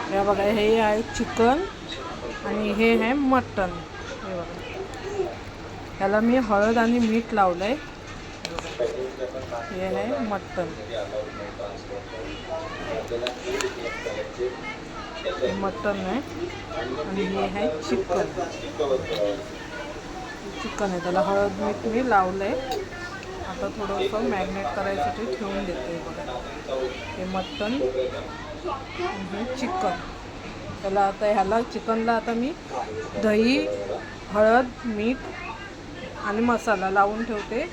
हे बघा, हे आहे चिकन आणि हे आहे मटन. हे बघा, ह्याला मी हळद आणि मीठ लावलं आहे. हे आहे मटन. हे मटन आहे आणि हे आहे चिकन. चिकन आहे, त्याला हळद मीठ मी लावलं आहे. आता थोडंसं मॅरिनेट करायसाठी ठेवून देते. बघा, हे मटन, हे चिकन. त्याला आता ह्याला चिकनला आता मी दही, हळद, मीठ आणि मसाला लावून ठेवते.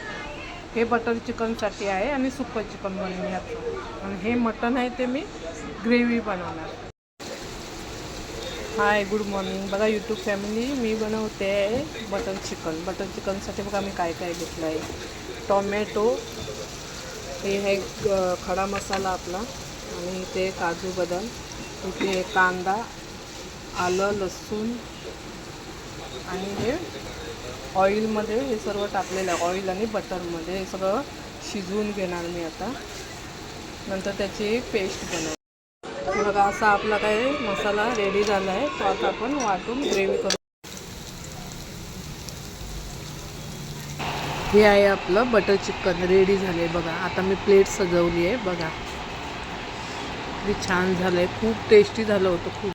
हे बटर चिकनसाठी आहे आणि सुकं चिकन बनवून याचं. आणि हे मटन आहे ते मी ग्रेव्ही बनवणार. हाय, गुड मॉर्निंग. बघा यूट्यूब फॅमिली, मी बनवते आहे बटर चिकन. बटर चिकनसाठी बघा मी काय काय घेतलं आहे. टोमॅटो, हे आहे खडा मसाला आपला, आणि इथे काजू बदाम, इथे कांदा, आलं, लसूण, आणि हे ऑइलमध्ये हे सर्व टाकलेलं आहे. ऑइल आणि बटरमध्ये हे सगळं शिजवून घेणार मी आता. नंतर त्याची एक पेस्ट बनवणार. बघा, असा आपला काय मसाला रेडी झाला आहे. तो आता आपण वाटून ग्रेव्ही करू. हे आहे आपलं बटर चिकन रेडी झाले. बघा, आता मी प्लेट सजवली आहे. बघा, किती छान झालं आहे. खूप टेस्टी झालं होतं. खूप